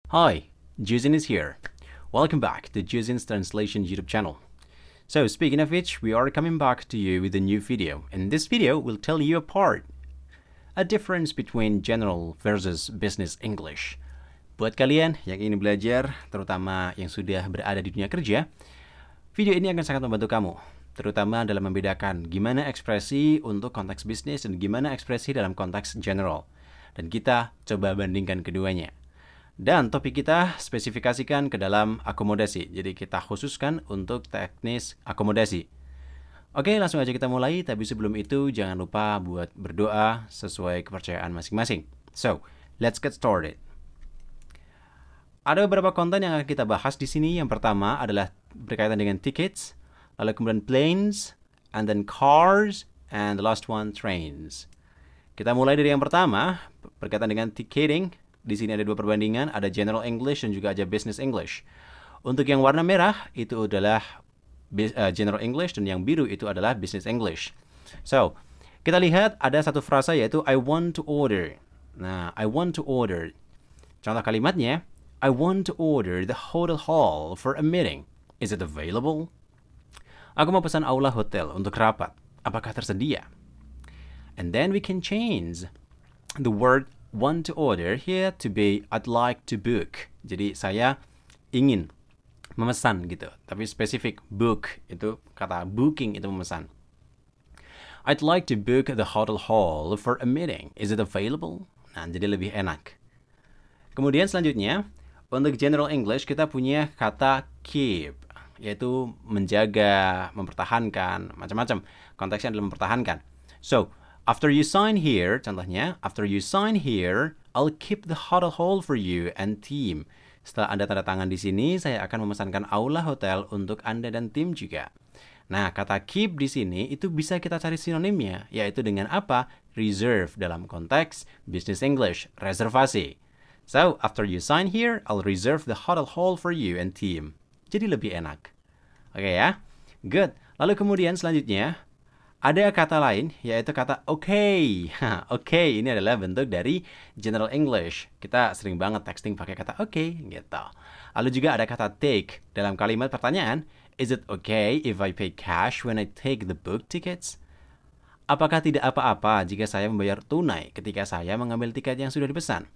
Hi, Juzin is here. Welcome back to Juzin's Translation YouTube channel. So, speaking of which, we are coming back to you with a new video. And this video will tell you a difference between general versus business English. Buat kalian yang ingin belajar, terutama yang sudah berada di dunia kerja, video ini akan sangat membantu kamu, terutama dalam membedakan gimana ekspresi untuk konteks bisnis dan gimana ekspresi dalam konteks general. Dan kita coba bandingkan keduanya. Dan topik kita spesifikasikan ke dalam akomodasi. Jadi kita khususkan untuk teknis akomodasi. Oke, langsung aja kita mulai. Tapi sebelum itu jangan lupa buat berdoa sesuai kepercayaan masing-masing. So, let's get started. Ada beberapa konten yang akan kita bahas di sini. Yang pertama adalah berkaitan dengan tickets, lalu kemudian planes, and then cars, and the last one trains. Kita mulai dari yang pertama berkaitan dengan ticketing. Di sini ada dua perbandingan, ada General English dan juga ada Business English. Untuk yang warna merah itu adalah General English dan yang biru itu adalah Business English. So, kita lihat ada satu frasa yaitu I want to order. Nah, I want to order. Contoh kalimatnya, I want to order the hotel hall for a meeting. Is it available? Aku mau pesan aula hotel untuk rapat. Apakah tersedia? And then we can change the word want to order here to be I'd like to book. Jadi saya ingin memesan gitu. Tapi spesifik book itu kata booking itu memesan. I'd like to book the hotel hall for a meeting. Is it available? Nah, jadi lebih enak. Kemudian selanjutnya untuk General English kita punya kata keep, yaitu menjaga, mempertahankan, macam-macam. Konteksnya adalah mempertahankan. So, after you sign here, contohnya, after you sign here, I'll keep the hotel hall for you and team. Setelah Anda tanda tangan di sini, saya akan memesankan aula hotel untuk Anda dan tim juga. Nah, kata keep di sini itu bisa kita cari sinonimnya, yaitu dengan apa? Reserve dalam konteks business English, reservasi. So, after you sign here, I'll reserve the hotel hall for you and team. Jadi lebih enak. Oke ya? Good. Lalu kemudian selanjutnya, ada kata lain, yaitu kata okay. Okay, ini adalah bentuk dari General English. Kita sering banget texting pakai kata okay, gitu. Lalu juga ada kata take. Dalam kalimat pertanyaan, is it okay if I pay cash when I take the book tickets? Apakah tidak apa-apa jika saya membayar tunai ketika saya mengambil tiket yang sudah dipesan?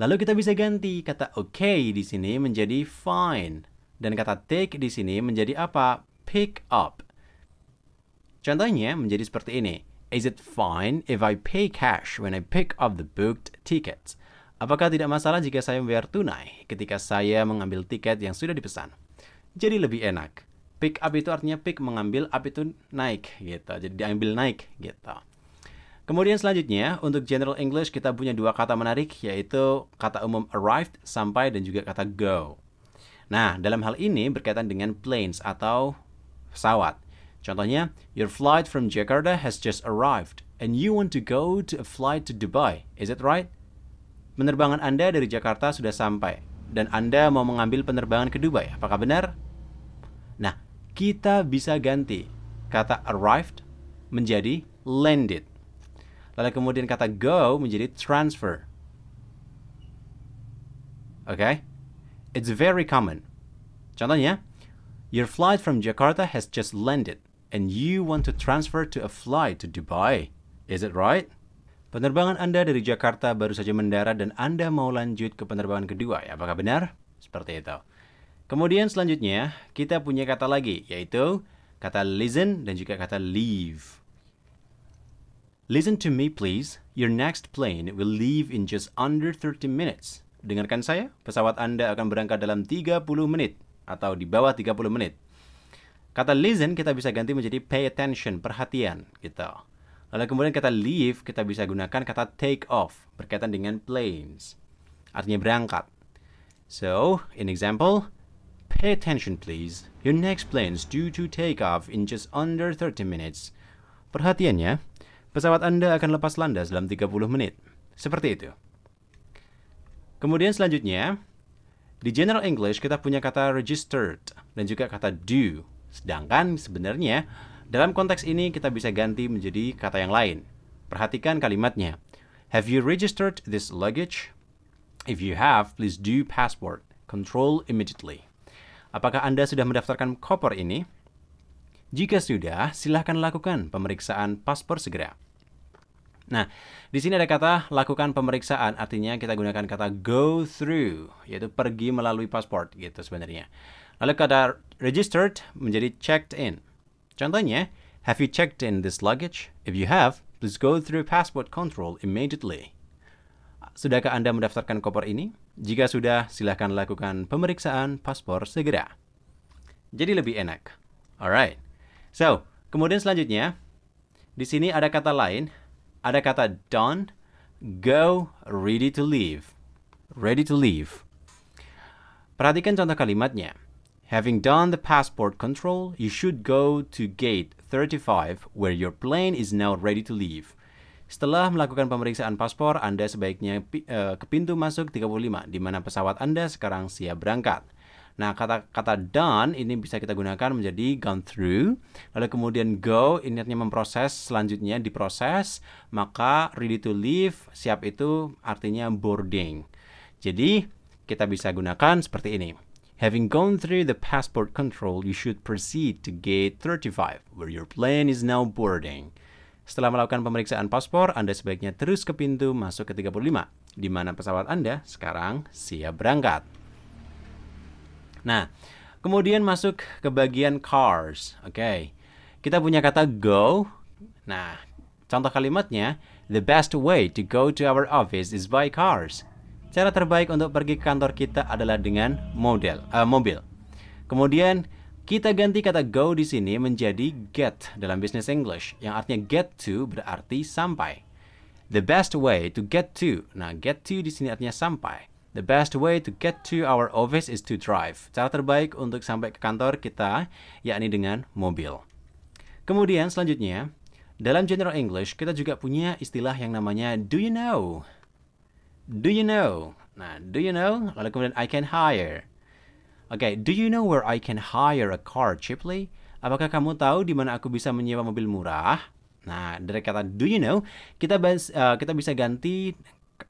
Lalu kita bisa ganti kata okay di sini menjadi fine. Dan kata take di sini menjadi apa? Pick up. Contohnya menjadi seperti ini. Is it fine if I pay cash when I pick up the booked tickets? Apakah tidak masalah jika saya membayar tunai ketika saya mengambil tiket yang sudah dipesan? Jadi lebih enak. Pick up itu artinya pick, mengambil, up itu naik gitu. Jadi diambil naik gitu. Kemudian selanjutnya untuk General English kita punya dua kata menarik, yaitu kata umum arrived, sampai, dan juga kata go. Nah, dalam hal ini berkaitan dengan planes atau pesawat. Contohnya, your flight from Jakarta has just arrived and you want to go to a flight to Dubai. Is it right? Penerbangan Anda dari Jakarta sudah sampai dan Anda mau mengambil penerbangan ke Dubai. Apakah benar? Nah, kita bisa ganti kata arrived menjadi landed. Lalu kemudian kata go menjadi transfer. Okay? It's very common. Contohnya, your flight from Jakarta has just landed and you want to transfer to a flight to Dubai. Is it right? Penerbangan Anda dari Jakarta baru saja mendarat dan Anda mau lanjut ke penerbangan kedua. Apakah benar? Seperti itu. Kemudian selanjutnya, kita punya kata lagi, yaitu kata listen dan juga kata leave. Listen to me please. Your next plane will leave in just under 30 minutes. Dengarkan saya, pesawat Anda akan berangkat dalam 30 menit atau di bawah 30 menit. Kata listen kita bisa ganti menjadi pay attention, perhatian, gitu. Lalu kemudian kata leave kita bisa gunakan kata take off, berkaitan dengan planes. Artinya berangkat. So, in example, pay attention please. Your next plane is due to take off in just under 30 minutes. Perhatiannya, pesawat Anda akan lepas landas dalam 30 menit. Seperti itu. Kemudian selanjutnya, di General English kita punya kata registered dan juga kata due. Sedangkan sebenarnya dalam konteks ini kita bisa ganti menjadi kata yang lain. Perhatikan kalimatnya. Have you registered this luggage? If you have, please do passport control immediately. Apakah Anda sudah mendaftarkan koper ini? Jika sudah, silahkan lakukan pemeriksaan paspor segera. Nah, di sini ada kata lakukan pemeriksaan, artinya kita gunakan kata go through, yaitu pergi melalui paspor gitu sebenarnya. Lalu kata registered menjadi checked in. Contohnya, have you checked in this luggage? If you have, please go through passport control immediately. Sudahkah Anda mendaftarkan koper ini? Jika sudah, silahkan lakukan pemeriksaan paspor segera. Jadi lebih enak. Alright. So, kemudian selanjutnya, di sini ada kata lain. Ada kata done, go, ready to leave. Ready to leave. Perhatikan contoh kalimatnya. Having done the passport control, you should go to gate 35 where your plane is now ready to leave. Setelah melakukan pemeriksaan paspor, Anda sebaiknya ke pintu masuk 35, di mana pesawat Anda sekarang siap berangkat. Nah, kata done ini bisa kita gunakan menjadi gone through. Lalu kemudian go, ini artinya memproses, selanjutnya diproses. Maka ready to leave, siap itu artinya boarding. Jadi, kita bisa gunakan seperti ini. Having gone through the passport control, you should proceed to gate 35, where your plane is now boarding. Setelah melakukan pemeriksaan paspor, Anda sebaiknya terus ke pintu masuk ke 35, di mana pesawat Anda sekarang siap berangkat. Nah, kemudian masuk ke bagian cars. Oke. Kita punya kata go. Nah, contoh kalimatnya, the best way to go to our office is by cars. Cara terbaik untuk pergi ke kantor kita adalah dengan mobil. Kemudian kita ganti kata go di sini menjadi get dalam business English, yang artinya get to berarti sampai. The best way to get to. Nah, get to di sini artinya sampai. The best way to get to our office is to drive. Cara terbaik untuk sampai ke kantor kita yakni dengan mobil. Kemudian selanjutnya, dalam general English kita juga punya istilah yang namanya do you know. Do you know? Nah, do you know? Lalu kemudian I can hire. Oke, do you know where I can hire a car cheaply? Apakah kamu tahu di mana aku bisa menyewa mobil murah? Nah, dari kata do you know, kita bisa ganti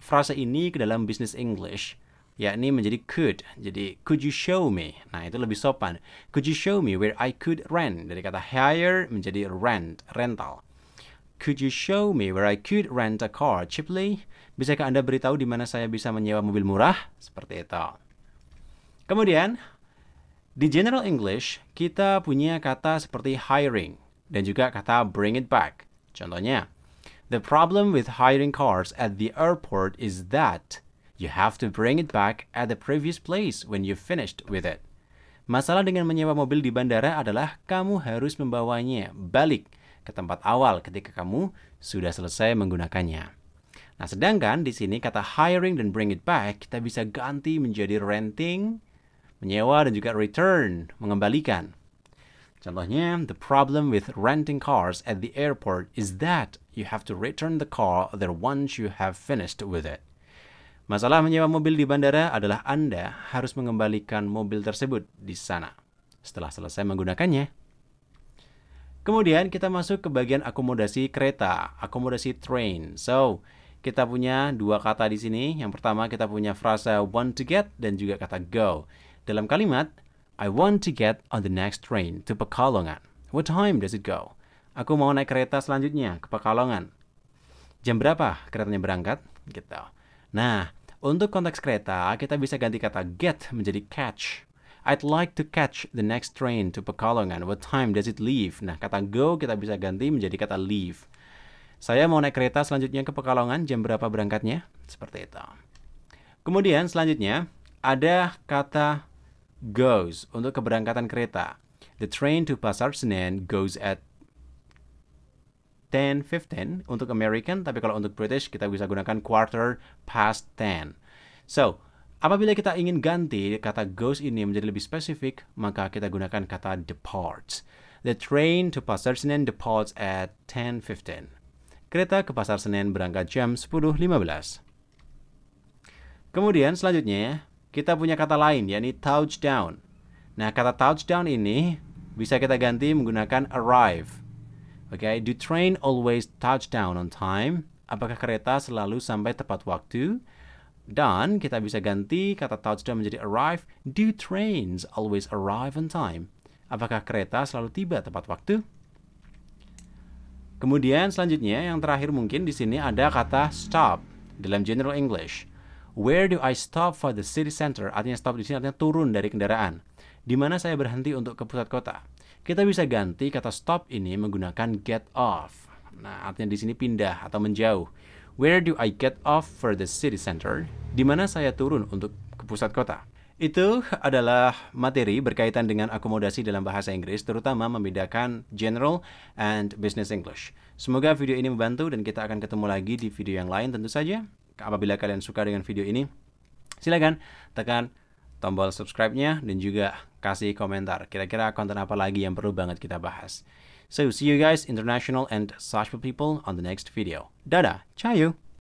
frase ini ke dalam business English, yakni menjadi could. Jadi, could you show me? Nah, itu lebih sopan. Could you show me where I could rent? Dari kata hire menjadi rent, rental. Could you show me where I could rent a car cheaply? Bisakah Anda beritahu di mana saya bisa menyewa mobil murah? Seperti itu. Kemudian, di general English, kita punya kata seperti hiring dan juga kata bring it back. Contohnya, the problem with hiring cars at the airport is that you have to bring it back at the previous place when you finished with it. Masalah dengan menyewa mobil di bandara adalah kamu harus membawanya balik ke tempat awal ketika kamu sudah selesai menggunakannya. Nah, sedangkan di sini kata hiring dan bring it back kita bisa ganti menjadi renting, menyewa, dan juga return, mengembalikan. Contohnya, the problem with renting cars at the airport is that you have to return the car there once you have finished with it. Masalah menyewa mobil di bandara adalah Anda harus mengembalikan mobil tersebut di sana setelah selesai menggunakannya. Kemudian kita masuk ke bagian akomodasi kereta, akomodasi train. So, kita punya dua kata di sini. Yang pertama kita punya frasa want to get dan juga kata go. Dalam kalimat, I want to get on the next train to Pekalongan. What time does it go? Aku mau naik kereta selanjutnya ke Pekalongan. Jam berapa keretanya berangkat? Gitu. Nah, untuk konteks kereta, kita bisa ganti kata get menjadi catch. I'd like to catch the next train to Pekalongan. What time does it leave? Nah, kata go kita bisa ganti menjadi kata leave. Saya mau naik kereta selanjutnya ke Pekalongan. Jam berapa berangkatnya? Seperti itu. Kemudian selanjutnya, ada kata goes untuk keberangkatan kereta. The train to Pasar Senen goes at 10:15 untuk American, tapi kalau untuk British kita bisa gunakan 10:15. So, apabila kita ingin ganti kata goes ini menjadi lebih spesifik, maka kita gunakan kata departs. The train to Pasar Senen departs at 10:15. Kereta ke Pasar Senen berangkat jam 10:15. Kemudian selanjutnya, kita punya kata lain, yakni touchdown. Nah, kata touchdown ini bisa kita ganti menggunakan arrive. Okay, do train always touch down on time? Apakah kereta selalu sampai tepat waktu? Dan kita bisa ganti kata touchdown menjadi arrive. Do trains always arrive on time? Apakah kereta selalu tiba tepat waktu? Kemudian selanjutnya yang terakhir mungkin di sini ada kata stop dalam general English. Where do I stop for the city center? Artinya stop di sini artinya turun dari kendaraan. Di mana saya berhenti untuk ke pusat kota? Kita bisa ganti kata stop ini menggunakan get off. Nah, artinya di sini pindah atau menjauh. Where do I get off for the city center? Di mana saya turun untuk ke pusat kota? Itu adalah materi berkaitan dengan akomodasi dalam bahasa Inggris, terutama membedakan general and business English. Semoga video ini membantu dan kita akan ketemu lagi di video yang lain tentu saja. Apabila kalian suka dengan video ini, silakan tekan tombol subscribe-nya dan juga kasih komentar. Kira-kira konten apa lagi yang perlu banget kita bahas. So, see you guys, international and social people, on the next video. Dadah, ciao!